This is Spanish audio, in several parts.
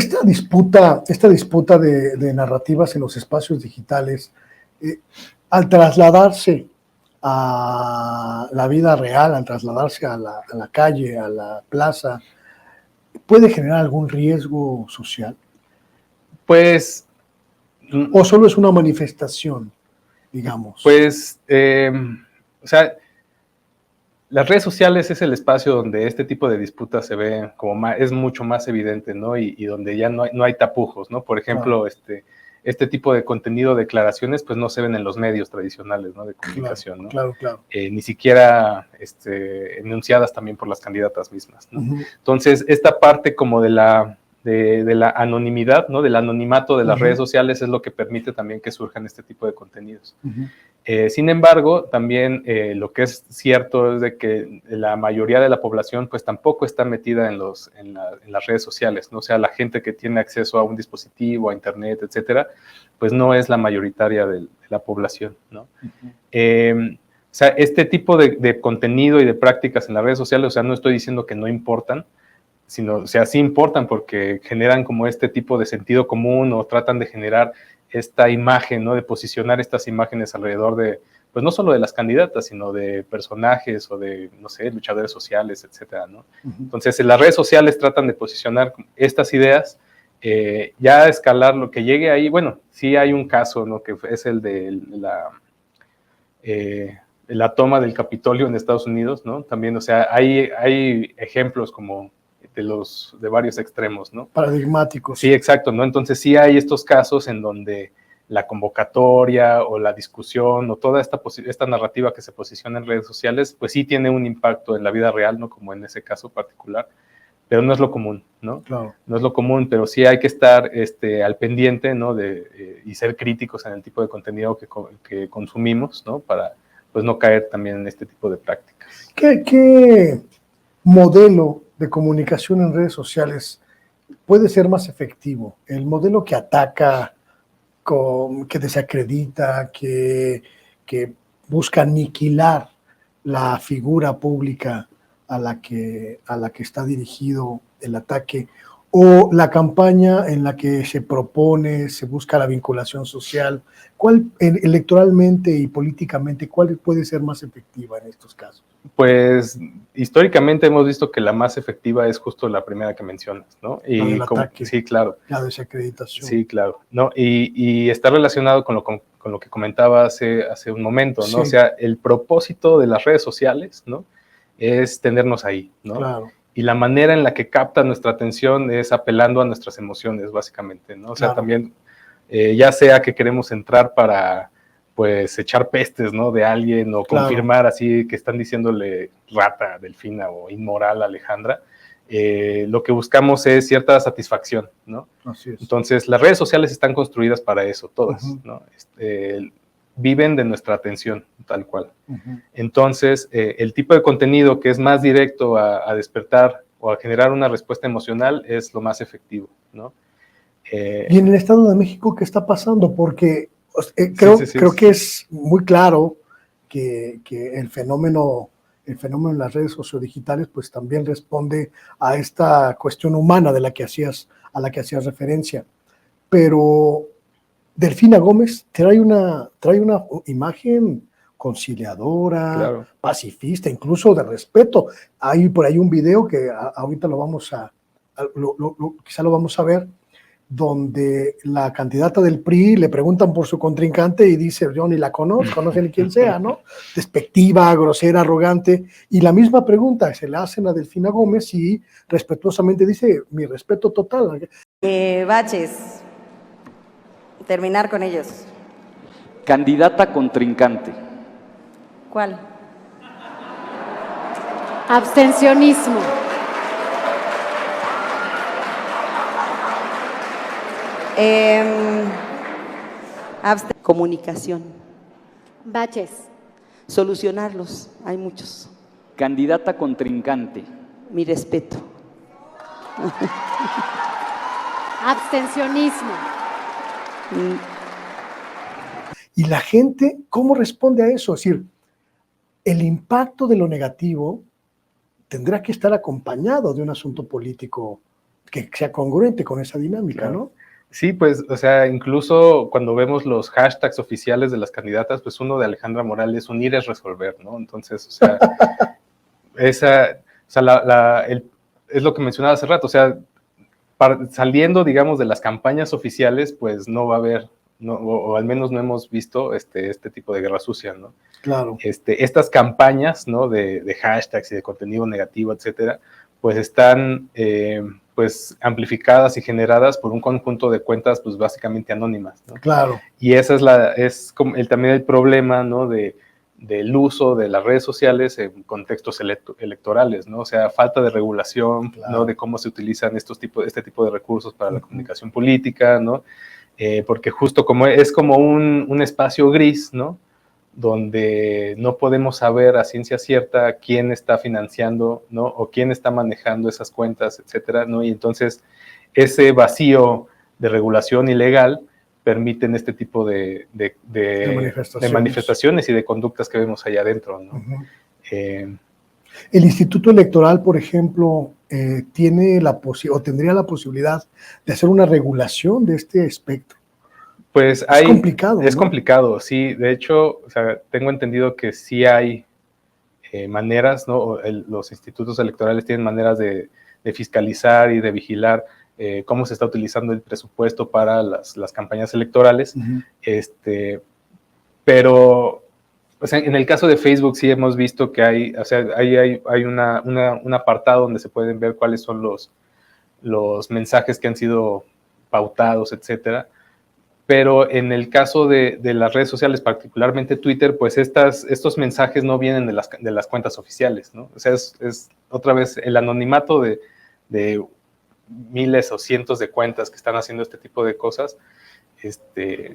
Esta disputa de narrativas en los espacios digitales, al trasladarse a la vida real, al trasladarse a la calle, a la plaza, ¿puede generar algún riesgo social? Pues, ¿O solo es una manifestación, digamos? Pues, o sea, las redes sociales es el espacio donde este tipo de disputas se ve como más, es mucho más evidente, ¿no? Y donde ya no hay tapujos, ¿no? Por ejemplo, Claro. este tipo de contenido, declaraciones, pues no se ven en los medios tradicionales, ¿no? De comunicación, ¿no? Claro. Ni siquiera enunciadas también por las candidatas mismas, ¿no? Uh-huh. Entonces, esta parte como de la anonimidad, ¿no? Del anonimato de las Uh-huh. redes sociales es lo que permite también que surjan este tipo de contenidos. Uh-huh. Sin embargo, también lo que es cierto es de que la mayoría de la población pues tampoco está metida en las redes sociales, ¿no? O sea, la gente que tiene acceso a un dispositivo, a internet, etcétera, pues no es la mayoritaria de la población, ¿no? Uh-huh. O sea, este tipo de contenido y de prácticas en las redes sociales, o sea, no estoy diciendo que no importan, sino, o sea, sí importan porque generan como este tipo de sentido común o tratan de generar esta imagen, ¿no? De posicionar estas imágenes alrededor de, pues no solo de las candidatas, sino de personajes o de, no sé, luchadores sociales, etcétera, ¿no? Uh-huh. Entonces, en las redes sociales tratan de posicionar estas ideas, ya escalar lo que llegue ahí. Bueno, sí hay un caso, ¿no? Que es el de la toma del Capitolio en Estados Unidos, ¿no? También, o sea, hay ejemplos como de varios extremos, ¿no? Paradigmáticos. Sí, exacto, ¿no? Entonces sí hay estos casos en donde la convocatoria o la discusión o toda esta narrativa que se posiciona en redes sociales, pues sí tiene un impacto en la vida real, ¿no? Como en ese caso particular, pero no es lo común, ¿no? Claro. No es lo común, pero sí hay que estar al pendiente, ¿no? Y ser críticos en el tipo de contenido que consumimos, ¿no? Para, pues, no caer también en este tipo de prácticas. ¿Qué modelo de comunicación en redes sociales puede ser más efectivo? ¿El modelo que ataca, que desacredita, que busca aniquilar la figura pública a la que está dirigido el ataque, o la campaña en la que se propone, se busca la vinculación social? ¿Cuál, electoralmente y políticamente, cuál puede ser más efectiva en estos casos? Pues históricamente hemos visto que la más efectiva es justo la primera que mencionas, ¿no? La del ataque. Sí, claro. La desacreditación. Sí, claro. ¿No? Y está relacionado con lo que comentaba hace un momento, ¿no? Sí. O sea, el propósito de las redes sociales, ¿no? Es tenernos ahí, ¿no? Claro. Y la manera en la que capta nuestra atención es apelando a nuestras emociones, básicamente, ¿no? O sea, claro. También, ya sea que queremos entrar para, pues, echar pestes, ¿no? De alguien o claro. Confirmar así que están diciéndole rata, delfina o inmoral a Alejandra, lo que buscamos es cierta satisfacción, ¿no? Así es. Entonces, las redes sociales están construidas para eso, todas, uh-huh. ¿no? Viven de nuestra atención, tal cual. Uh-huh. Entonces, el tipo de contenido que es más directo a despertar o a generar una respuesta emocional es lo más efectivo, ¿no? Y en el Estado de México, ¿qué está pasando? Porque creo que es muy claro que el fenómeno en las redes sociodigitales pues también responde a esta cuestión humana a la que hacías referencia. Pero Delfina Gómez trae una imagen conciliadora, claro. Pacifista, incluso de respeto. Hay por ahí un video que ahorita lo vamos quizá lo vamos a ver, donde la candidata del PRI le preguntan por su contrincante y dice, yo ni la conozco, no sé ni quién sea, ¿no? Despectiva, grosera, arrogante, y la misma pregunta se le hacen a Delfina Gómez y respetuosamente dice, mi respeto total. Baches, terminar con ellos. Candidata contrincante. ¿Cuál? Abstencionismo. Comunicación. Baches. Solucionarlos, hay muchos. Candidata contrincante. Mi respeto. Abstencionismo. Y la gente, ¿cómo responde a eso? Es decir, el impacto de lo negativo tendrá que estar acompañado de un asunto político que sea congruente con esa dinámica, Claro. ¿no? Sí, pues, o sea, incluso cuando vemos los hashtags oficiales de las candidatas, pues uno de Alejandra Morales, unir es resolver, ¿no? Entonces, o sea, o sea, es lo que mencionaba hace rato, o sea, saliendo, digamos, de las campañas oficiales, pues no va a haber, no, o al menos no hemos visto este tipo de guerra sucia, ¿no? Claro. Estas campañas, ¿no? de hashtags y de contenido negativo, etcétera, pues están pues amplificadas y generadas por un conjunto de cuentas pues básicamente anónimas, ¿no? Claro. Y esa es como también el problema, ¿no? del uso de las redes sociales en contextos electorales, ¿no? O sea, falta de regulación, Claro. ¿no? De cómo se utilizan este tipo de recursos para la comunicación política, ¿no? Porque justo como es como un espacio gris, ¿no? Donde no podemos saber a ciencia cierta quién está financiando, ¿no? O quién está manejando esas cuentas, etcétera, ¿no? Y entonces ese vacío de regulación ilegal permiten este tipo de manifestaciones y de conductas que vemos allá adentro, ¿no? El Instituto Electoral, por ejemplo, tiene o tendría la posibilidad de hacer una regulación de este espectro. Pues es complicado. Es ¿no? complicado, sí. De hecho, o sea, tengo entendido que sí hay maneras, ¿no? Los institutos electorales tienen maneras de fiscalizar y de vigilar cómo se está utilizando el presupuesto para las campañas electorales. Pero, o sea, en el caso de Facebook sí hemos visto que hay un apartado donde se pueden ver cuáles son los mensajes que han sido pautados, etcétera. Pero en el caso de las redes sociales, particularmente Twitter, pues estos mensajes no vienen de las cuentas oficiales, ¿no? O sea, es otra vez el anonimato de miles o cientos de cuentas que están haciendo este tipo de cosas.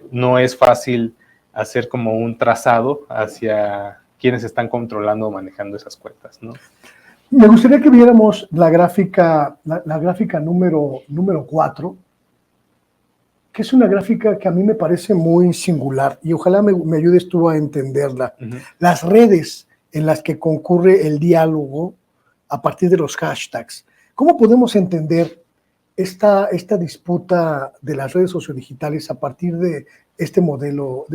No es fácil hacer como un trazado hacia quienes están controlando o manejando esas cuentas, ¿no? Me gustaría que viéramos la gráfica número 4, que es una gráfica que a mí me parece muy singular y ojalá me ayudes tú a entenderla. Las redes en las que concurre el diálogo a partir de los hashtags. ¿Cómo podemos entender esta disputa de las redes sociodigitales a partir de este modelo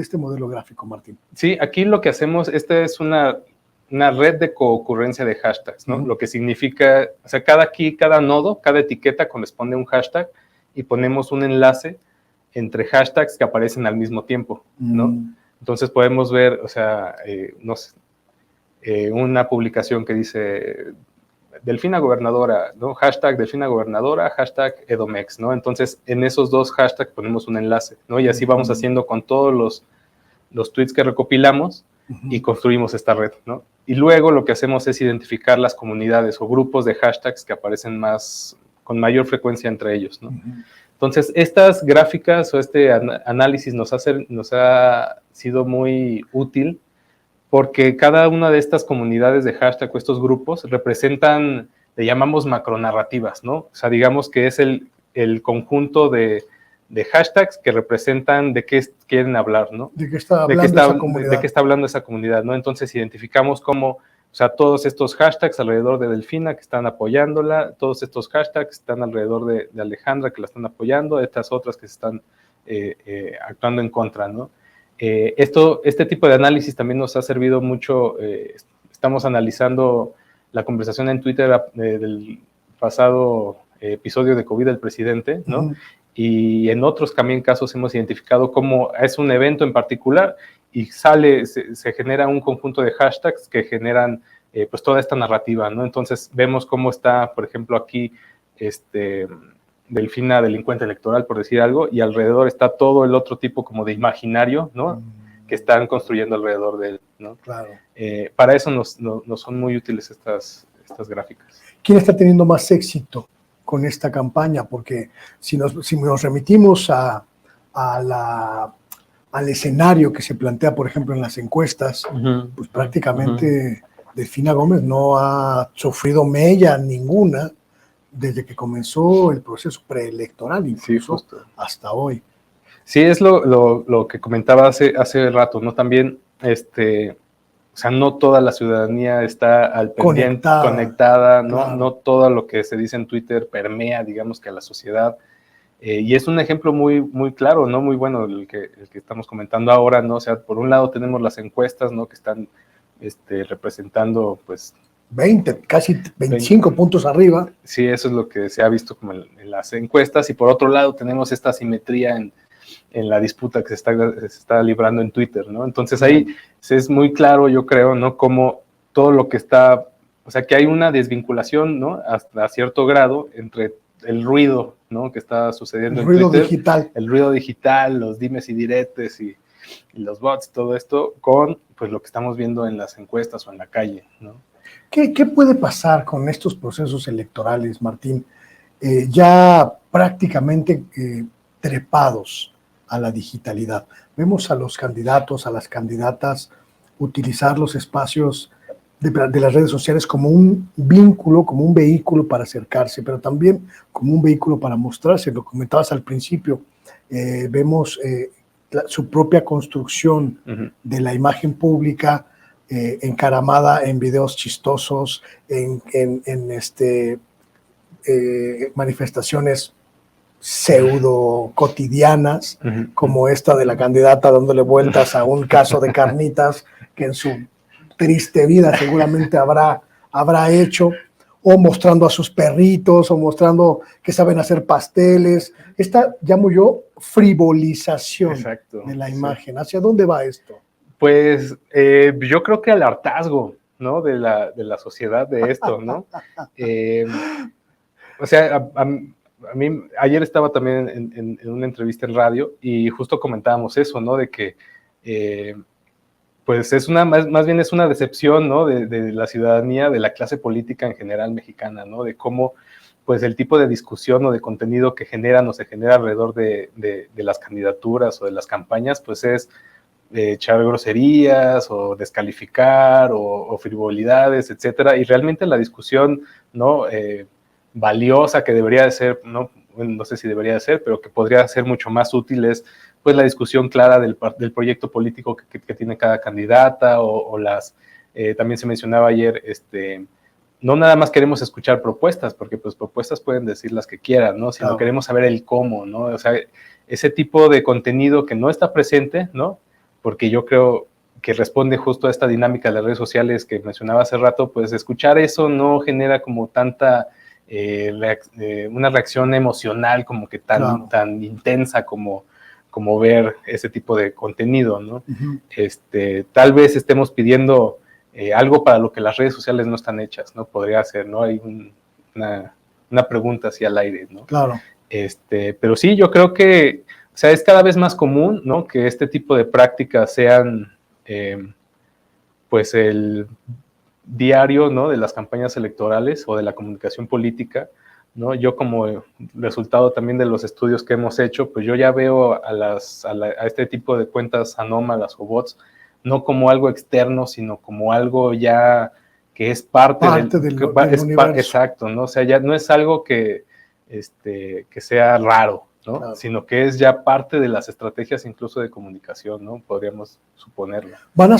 gráfico, Martín? Sí, aquí lo que hacemos, esta es una red de concurrencia de hashtags, ¿no? Lo que significa, o sea, cada nodo, cada etiqueta corresponde a un hashtag y ponemos un enlace entre hashtags que aparecen al mismo tiempo, ¿no? Entonces podemos ver, o sea, no sé, una publicación que dice Delfina Gobernadora, ¿no? Hashtag Delfina Gobernadora, hashtag Edomex, ¿no? Entonces en esos dos hashtags ponemos un enlace, ¿no? Y así vamos haciendo con todos los tweets que recopilamos y construimos esta red, ¿no? Y luego lo que hacemos es identificar las comunidades o grupos de hashtags que aparecen con mayor frecuencia entre ellos, ¿no? Entonces, estas gráficas o este análisis nos ha sido muy útil porque cada una de estas comunidades de hashtag o estos grupos representan, le llamamos macronarrativas, ¿no? O sea, digamos que es el conjunto de hashtags que representan de qué quieren hablar, ¿no? De qué está hablando esa comunidad. De qué está hablando esa comunidad, ¿no? Entonces, identificamos cómo, o sea, todos estos hashtags alrededor de Delfina que están apoyándola, todos estos hashtags están alrededor de Alejandra que la están apoyando, estas otras que se están actuando en contra, ¿no? Este tipo de análisis también nos ha servido mucho. Estamos analizando la conversación en Twitter del pasado episodio de COVID del presidente, ¿no? Y en otros también casos hemos identificado cómo es un evento en particular y se genera un conjunto de hashtags que generan pues toda esta narrativa, ¿no? Entonces vemos cómo está, por ejemplo, aquí Delfina delincuente electoral, por decir algo, y alrededor está todo el otro tipo como de imaginario, ¿no? Que están construyendo alrededor de él, ¿no? Claro. Para eso nos son muy útiles estas gráficas. ¿Quién está teniendo más éxito con esta campaña? Porque si nos remitimos al escenario que se plantea, por ejemplo, en las encuestas, pues prácticamente Delfina Gómez no ha sufrido mella ninguna desde que comenzó el proceso preelectoral, incluso sí, hasta hoy. Sí, es lo que comentaba hace rato, ¿no? También o sea, no toda la ciudadanía está al pendiente, conectada, ¿no? Claro. No todo lo que se dice en Twitter permea, digamos, que a la sociedad. Y es un ejemplo muy, muy claro, ¿no? Muy bueno el que estamos comentando ahora, ¿no? O sea, por un lado tenemos las encuestas, ¿no? Que están representando, pues... 20, casi 25 puntos arriba. Sí, eso es lo que se ha visto como en las encuestas. Y por otro lado tenemos esta asimetría en la disputa que se está librando en Twitter, ¿no? Entonces ahí es muy claro, yo creo, ¿no? Como todo lo que está... O sea, que hay una desvinculación, ¿no? Hasta cierto grado entre el ruido, ¿no? Que está sucediendo en Twitter. El ruido digital. El ruido digital, los dimes y diretes y los bots, todo esto, con pues lo que estamos viendo en las encuestas o en la calle, ¿no? ¿Qué puede pasar con estos procesos electorales, Martín? Ya prácticamente trepados a la digitalidad. Vemos a los candidatos, a las candidatas utilizar los espacios de las redes sociales como un vínculo, como un vehículo para acercarse, pero también como un vehículo para mostrarse. Lo comentabas al principio, vemos su propia construcción de la imagen pública encaramada en videos chistosos, en manifestaciones pseudo cotidianas, como esta de la candidata dándole vueltas a un caso de carnitas que en su triste vida seguramente habrá hecho, o mostrando a sus perritos, o mostrando que saben hacer pasteles. Esta, llamo yo, frivolización de la imagen. Sí. ¿Hacia dónde va esto? Pues yo creo que al hartazgo, ¿no? De la sociedad de esto, ¿no? O sea, a mí, ayer estaba también en una entrevista en radio y justo comentábamos eso, ¿no? De que pues más bien es una decepción, ¿no? De la ciudadanía, de la clase política en general mexicana, ¿no? De cómo, pues, el tipo de discusión o de contenido que generan o se genera alrededor de las candidaturas o de las campañas, pues es echar groserías o descalificar o frivolidades, etcétera. Y realmente la discusión, ¿no? Valiosa que debería de ser, no sé si debería de ser, pero que podría ser mucho más útil es pues la discusión clara del proyecto político que tiene cada candidata o también se mencionaba ayer, no nada más queremos escuchar propuestas, porque pues propuestas pueden decir las que quieran, ¿no? Sino queremos saber el cómo, ¿no? O sea, ese tipo de contenido que no está presente, ¿no? Porque yo creo que responde justo a esta dinámica de las redes sociales que mencionaba hace rato, pues escuchar eso no genera como tanta... una reacción emocional como que tan intensa como ver ese tipo de contenido, ¿no? Tal vez estemos pidiendo algo para lo que las redes sociales no están hechas, ¿no? Podría ser, ¿no? Hay una pregunta así al aire, ¿no? Claro. Pero sí, yo creo que, o sea, es cada vez más común, ¿no? Que este tipo de prácticas sean, pues, el diario, ¿no? De las campañas electorales o de la comunicación política, ¿no? Yo como resultado también de los estudios que hemos hecho, pues yo ya veo a este tipo de cuentas anómalas o bots, no como algo externo, sino como algo ya que es parte del universo. Exacto, ¿no? O sea, ya no es algo que sea raro, ¿no? Claro. Sino que es ya parte de las estrategias incluso de comunicación, ¿no? Podríamos suponerlo. Van a